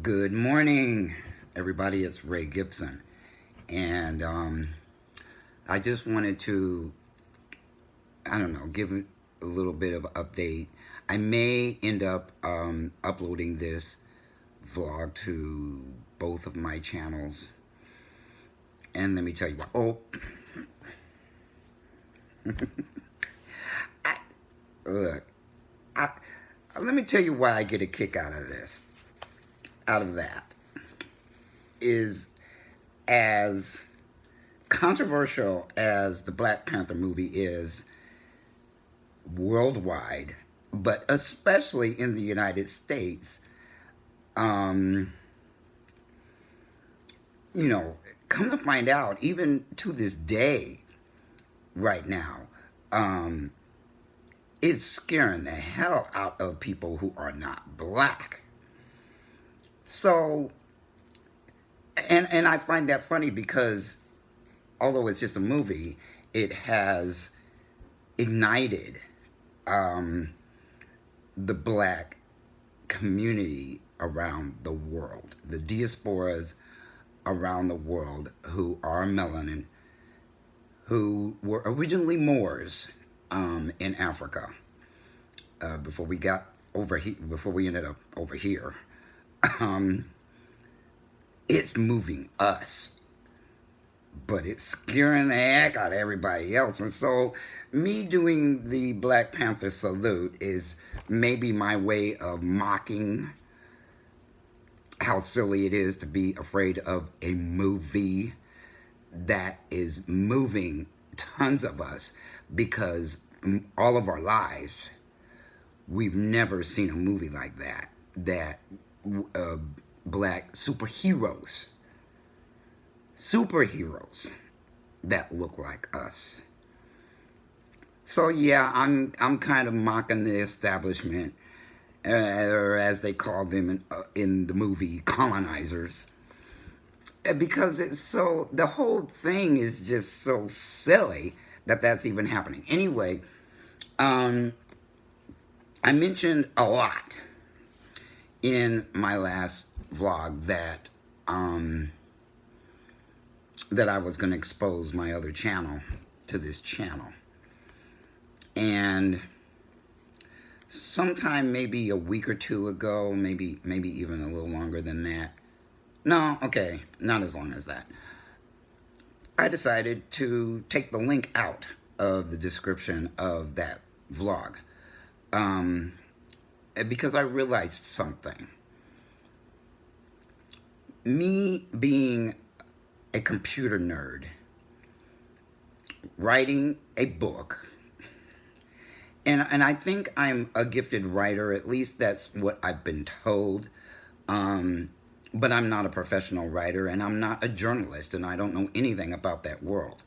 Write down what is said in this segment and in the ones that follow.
Good morning, everybody. It's Ray Gibson, and I just wanted to, I don't know, give a little bit of an update. I may end up uploading this vlog to both of my channels, and let me tell you what. Oh, look, I, let me tell you why I get a kick out of this. Out of that is as controversial as the Black Panther movie is worldwide, but especially in the United States, um, come to find out, even to this day, right now, um, it's scaring the hell out of people who are not black. So, and I find that funny because although it's just a movie, it has ignited the black community around the world, the diasporas around the world who are melanin, who were originally Moors in Africa before we got over here, before we ended up over here. It's moving us, but it's scaring the heck out of everybody else. And so me doing the Black Panther salute is maybe my way of mocking how silly it is to be afraid of a movie that is moving tons of us, because all of our lives we've never seen a movie like that black superheroes that look like us. So yeah, I'm kind of mocking the establishment, or as they call them in the movie, colonizers, because it's so, the whole thing is just so silly that that's even happening. Anyway, I mentioned a lot in my last vlog that that I was going to expose my other channel to this channel. And sometime maybe a week or two ago, maybe even a little longer than that. No, okay, not as long as that. I decided to take the link out of the description of that vlog. Because I realized something. Me being a computer nerd, writing a book, and I think I'm a gifted writer, at least that's what I've been told, but I'm not a professional writer, and I'm not a journalist, and I don't know anything about that world.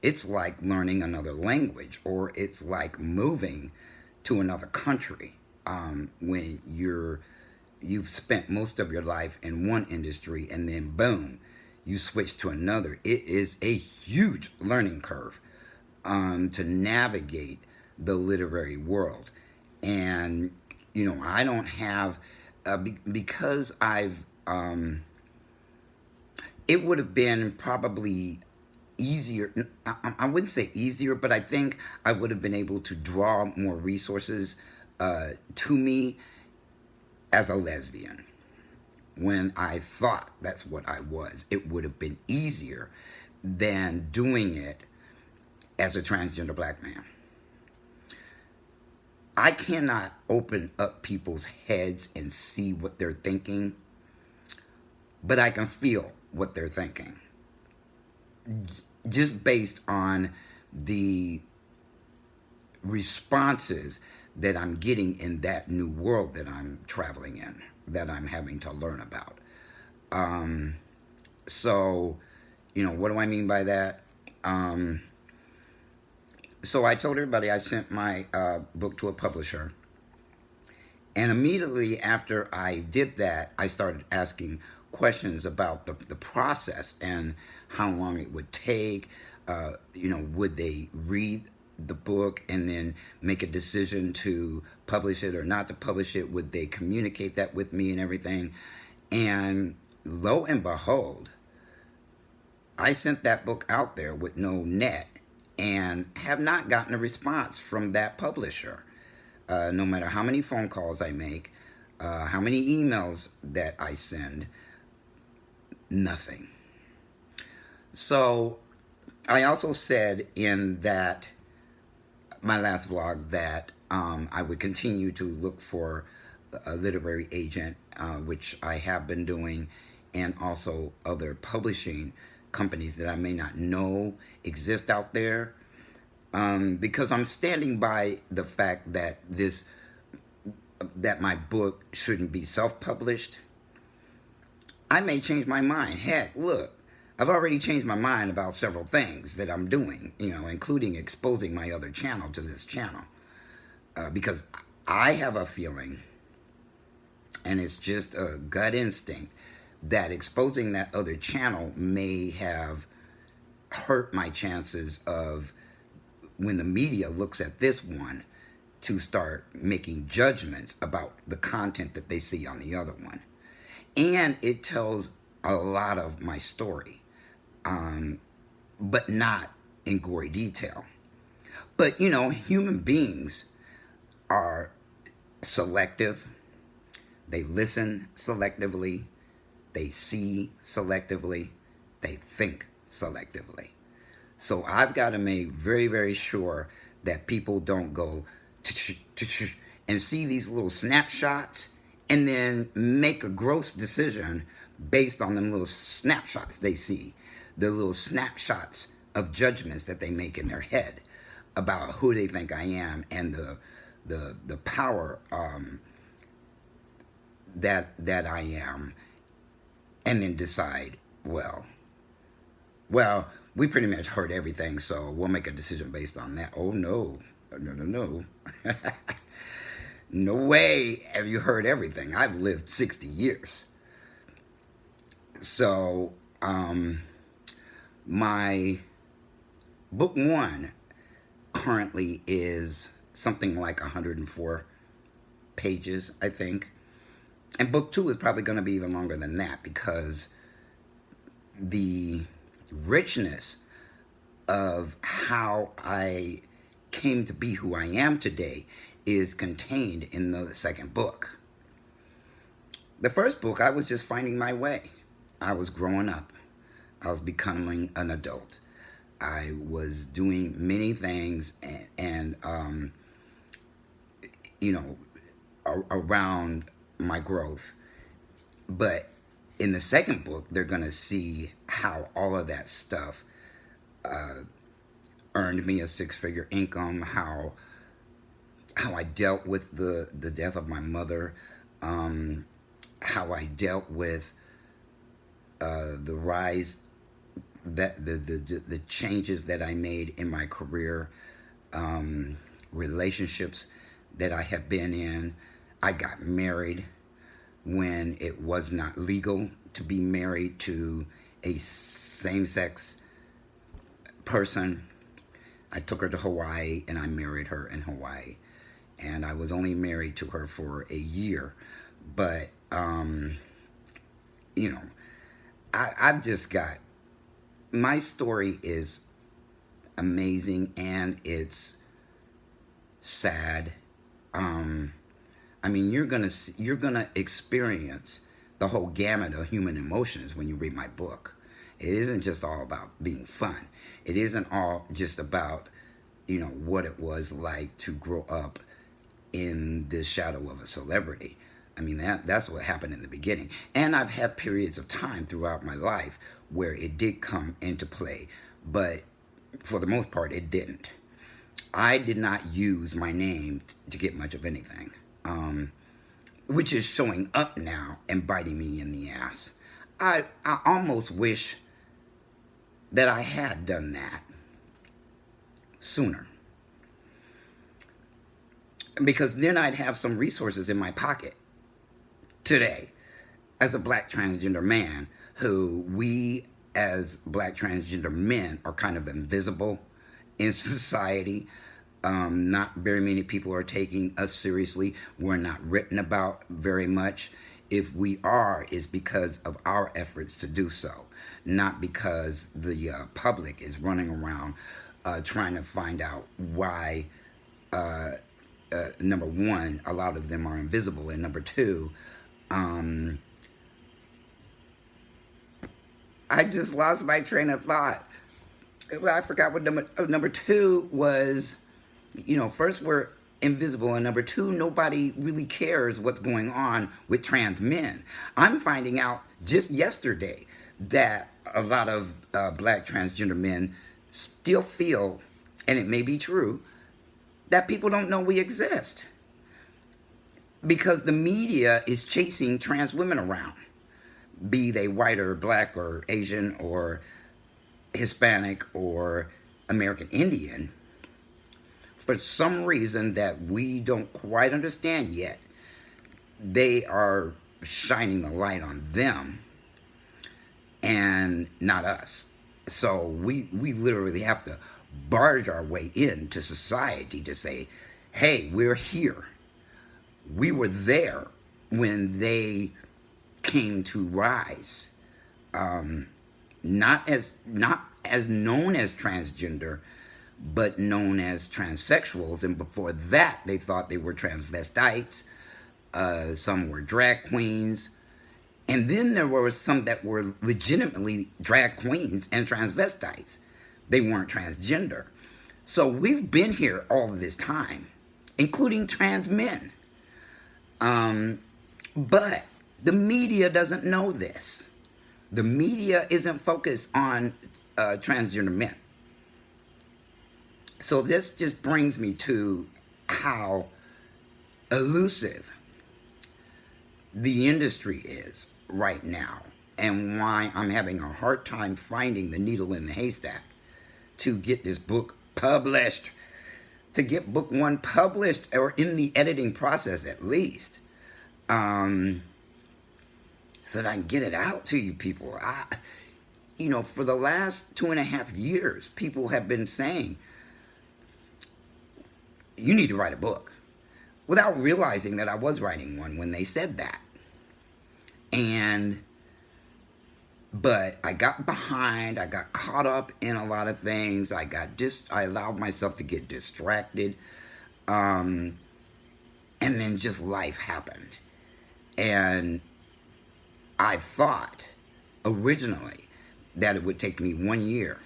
It's like learning another language, or it's like moving to another country when you've spent most of your life in one industry and then boom, you switch to another. It is a huge learning curve to navigate the literary world. And I don't have because I've it would have been probably easier. I wouldn't say easier, but I think I would have been able to draw more resources to me as a lesbian. When I thought that's what I was, it would have been easier than doing it as a transgender black man. I cannot open up people's heads and see what they're thinking, but I can feel what they're thinking, just based on the responses that I'm getting in that new world that I'm traveling in, that I'm having to learn about. So, what do I mean by that? So I told everybody I sent my book to a publisher. And immediately after I did that, I started asking questions about the process and how long it would take. Would they read the book and then make a decision to publish it or not to publish it? Would they communicate that with me and everything? And lo and behold, I sent that book out there with no net and have not gotten a response from that publisher. No matter how many phone calls I make, how many emails that I send, nothing. So I also said in that my last vlog that I would continue to look for a literary agent, which I have been doing, and also other publishing companies that I may not know exist out there, because I'm standing by the fact that my book shouldn't be self-published. I may change my mind. Heck, look, I've already changed my mind about several things that I'm doing, including exposing my other channel to this channel. Because I have a feeling, and it's just a gut instinct, that exposing that other channel may have hurt my chances of, when the media looks at this one, to start making judgments about the content that they see on the other one. And it tells a lot of my story, but not in gory detail. But, human beings are selective. They listen selectively. They see selectively. They think selectively. So I've got to make very, very sure that people don't go and see these little snapshots and then make a gross decision based on them little snapshots they see, the little snapshots of judgments that they make in their head about who they think I am and the power that I am, and then decide, well, we pretty much heard everything, so we'll make a decision based on that. Oh, no. No way have you heard everything. I've lived 60 years. So, my book 1 currently is something like 104 pages, I think. And book 2 is probably going to be even longer than that, because the richness of how I came to be who I am today is contained in the second book. The first book, I was just finding my way. I was growing up. I was becoming an adult. I was doing many things and around my growth. But in the second book, they're going to see how all of that stuff earned me a 6-figure income, how I dealt with the death of my mother, how I dealt with the rise, that the changes that I made in my career, relationships that I have been in. I got married when it was not legal to be married to a same-sex person. I took her to Hawaii and I married her in Hawaii. And I was only married to her for a year. But, I've just got, my story is amazing and it's sad. You're gonna experience the whole gamut of human emotions when you read my book. It isn't just all about being fun. It isn't all just about, what it was like to grow up in the shadow of a celebrity. That's what happened in the beginning. And I've had periods of time throughout my life where it did come into play, but for the most part, it didn't. I did not use my name to get much of anything, which is showing up now and biting me in the ass. I almost wish that I had done that sooner, because then I'd have some resources in my pocket today as a black transgender man, who we as black transgender men are kind of invisible in society. Not very many people are taking us seriously. We're not written about very much. If we are, it's because of our efforts to do so, not because the public is running around trying to find out why, number one, a lot of them are invisible, and number two, I just lost my train of thought. I forgot what number two was. First we're invisible, and number two, nobody really cares what's going on with trans men. I'm finding out just yesterday that a lot of black transgender men still feel, and it may be true, that people don't know we exist because the media is chasing trans women around, be they white or black or Asian or Hispanic or American Indian. For some reason that we don't quite understand yet, they are shining the light on them and not us. So we literally have to barge our way into society to say, hey, we're here. We were there when they came to rise. Not as known as transgender, but known as transsexuals. And before that, they thought they were transvestites. Some were drag queens. And then there were some that were legitimately drag queens and transvestites. They weren't transgender. So we've been here all of this time, including trans men. But the media doesn't know this. The media isn't focused on transgender men. So this just brings me to how elusive the industry is right now, and why I'm having a hard time finding the needle in the haystack to get this book published, to get book one published, or in the editing process at least, so that I can get it out to you people. For the last 2.5 years, people have been saying, you need to write a book, without realizing that I was writing one when they said that. But I got behind, I got caught up in a lot of things. I allowed myself to get distracted. And then just life happened. And I thought originally that it would take me 1 year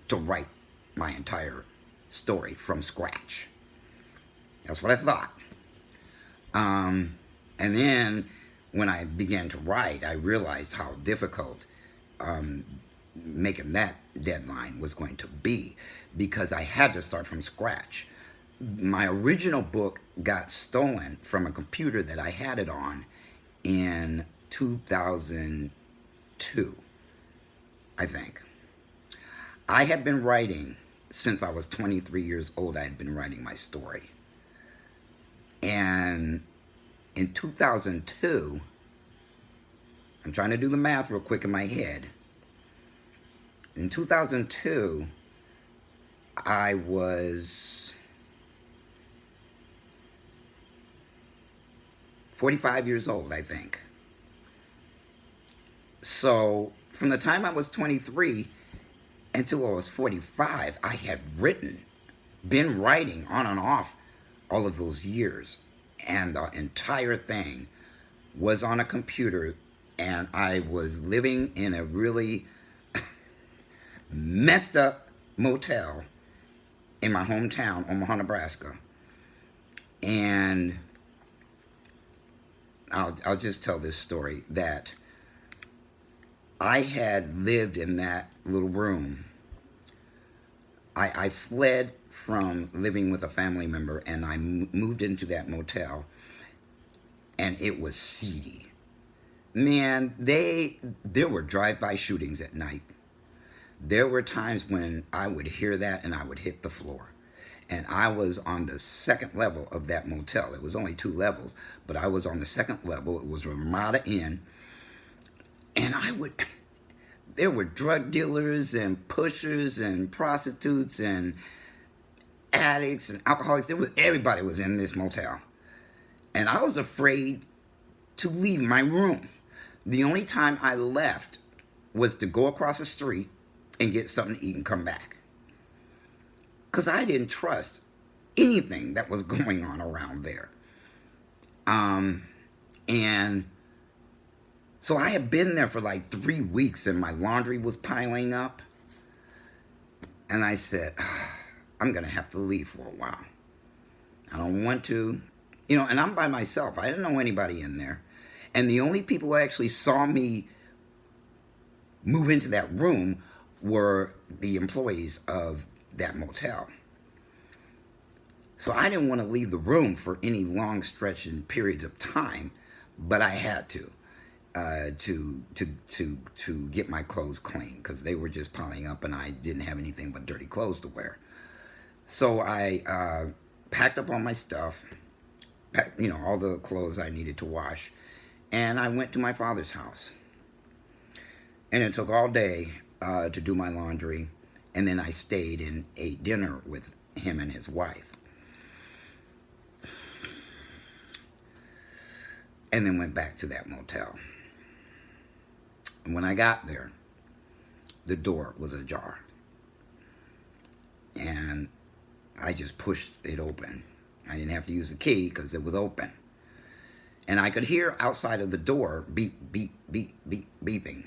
to write my entire story from scratch. That's what I thought. And then when I began to write, I realized how difficult making that deadline was going to be, because I had to start from scratch. My original book got stolen from a computer that I had it on in 2002, I think. I had been writing since I was 23 years old. I had been writing my story. And in 2002, I'm trying to do the math real quick in my head. In 2002, I was 45 years old, I think. So from the time I was 23 until I was 45, I had been writing on and off all of those years, and the entire thing was on a computer, and I was living in a really messed up motel in my hometown, Omaha, Nebraska. And I'll just tell this story, that I had lived in that little room. I fled from living with a family member, and I moved into that motel, and it was seedy. Man, there were drive-by shootings at night. There were times when I would hear that and I would hit the floor. And I was on the second level of that motel. It was only 2 levels, but I was on the second level. It was Ramada Inn. And there were drug dealers and pushers and prostitutes and addicts and alcoholics. Everybody was in this motel. And I was afraid to leave my room. The only time I left was to go across the street and get something to eat and come back. Because I didn't trust anything that was going on around there. And so I had been there for like 3 weeks and my laundry was piling up. And I said, I'm going to have to leave for a while. I don't want to, and I'm by myself. I didn't know anybody in there. And the only people who actually saw me move into that room were the employees of that motel. So I didn't want to leave the room for any long stretch and periods of time, but I had to get my clothes clean because they were just piling up and I didn't have anything but dirty clothes to wear. So I packed up all my stuff, all the clothes I needed to wash, and I went to my father's house. And it took all day to do my laundry, and then I stayed and ate dinner with him and his wife. And then went back to that motel. And when I got there, the door was ajar. And I just pushed it open. I didn't have to use the key because it was open. And I could hear outside of the door beep, beep, beep, beep, beeping.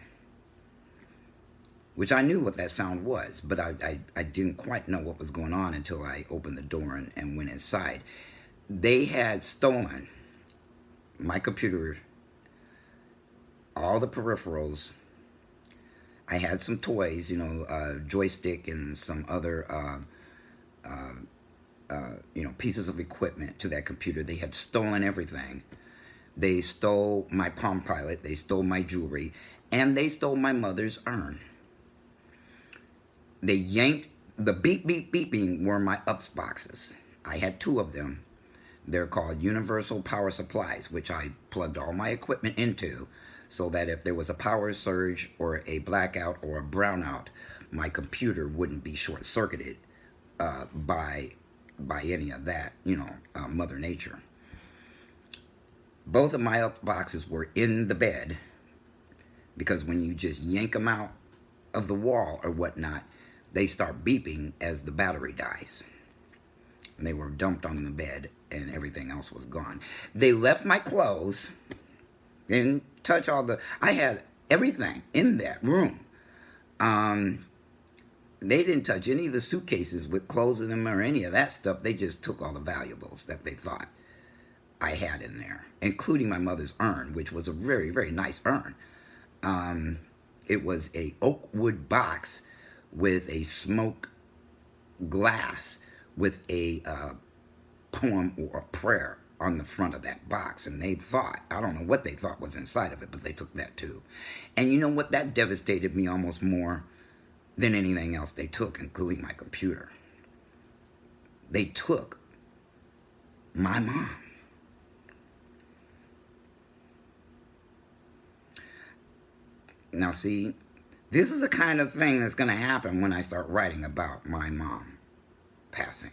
Which I knew what that sound was, but I didn't quite know what was going on until I opened the door and went inside. They had stolen my computer, all the peripherals. I had some toys, joystick and some other, pieces of equipment to that computer. They had stolen everything. They stole my Palm Pilot, they stole my jewelry, and they stole my mother's urn. They yanked, the beep, beep, beeping were my UPS boxes. I had 2 of them. They're called universal power supplies, which I plugged all my equipment into so that if there was a power surge or a blackout or a brownout, my computer wouldn't be short-circuited by any of that, Mother Nature. Both of my UPS boxes were in the bed because when you just yank them out of the wall or whatnot, they start beeping as the battery dies. And they were dumped on the bed and everything else was gone. They left my clothes, didn't touch I had everything in that room. They didn't touch any of the suitcases with clothes in them or any of that stuff. They just took all the valuables that they thought I had in there, including my mother's urn, which was a very, very nice urn. It was a oak wood box with a smoke glass with a poem or a prayer on the front of that box. And they thought, I don't know what they thought was inside of it, but they took that too. And you know what? That devastated me almost more than anything else they took, including my computer. They took my mom. Now see, this is the kind of thing that's going to happen when I start writing about my mom passing.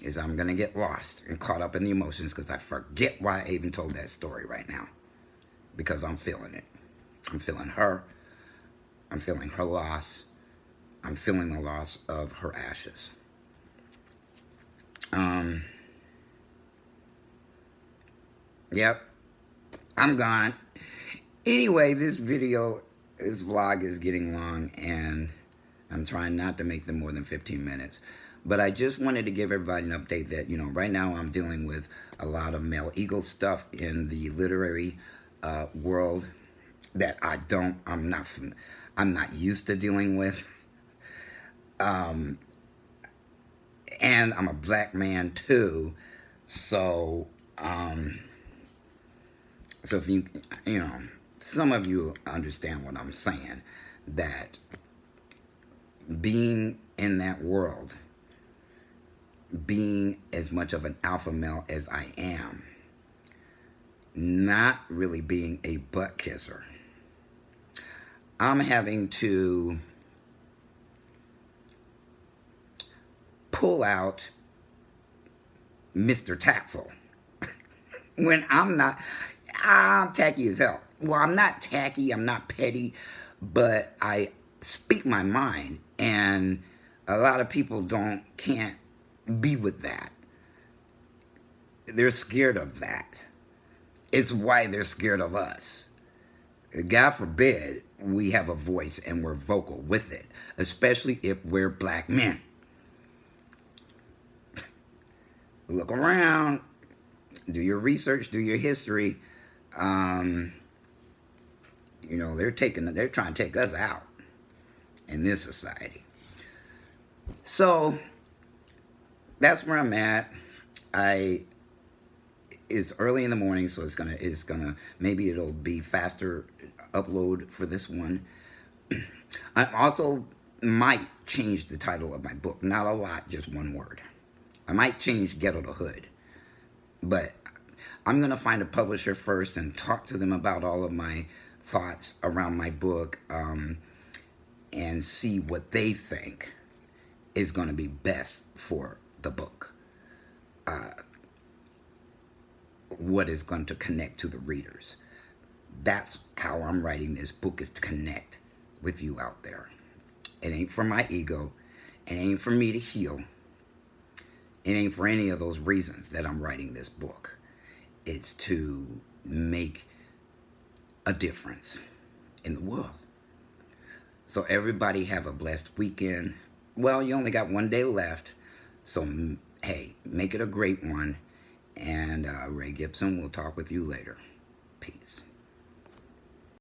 Is I'm going to get lost and caught up in the emotions because I forget why I even told that story right now. Because I'm feeling it. I'm feeling her. I'm feeling her loss. I'm feeling the loss of her ashes. Yep. I'm gone. Anyway, this vlog is getting long and I'm trying not to make them more than 15 minutes. But I just wanted to give everybody an update that, right now I'm dealing with a lot of male ego stuff in the literary world that I'm not used to dealing with. And I'm a black man too. So, if some of you understand what I'm saying, that being in that world, being as much of an alpha male as I am, not really being a butt kisser, I'm having to pull out Mr. Tactful when I'm tacky as hell. Well, I'm not tacky, I'm not petty, but I speak my mind, and a lot of people can't be with that. They're scared of that. It's why they're scared of us. God forbid we have a voice and we're vocal with it, especially if we're black men. Look around, do your research, do your history. They're trying to take us out in this society. So that's where I'm at. It's early in the morning, so it's gonna maybe it'll be faster upload for this one. I also might change the title of my book. Not a lot, just one word. I might change Ghetto to Hood, but I'm gonna find a publisher first and talk to them about all of my thoughts around my book, and see what they think is gonna be best for the book. What is going to connect to the readers. That's how I'm writing this book, is to connect with you out there. It ain't for my ego. It ain't for me to heal. It ain't for any of those reasons that I'm writing this book. It's to make a difference in the world. So everybody have a blessed weekend. Well, you only got one day left. So, hey, make it a great one. And Ray Gibson will talk with you later. Peace.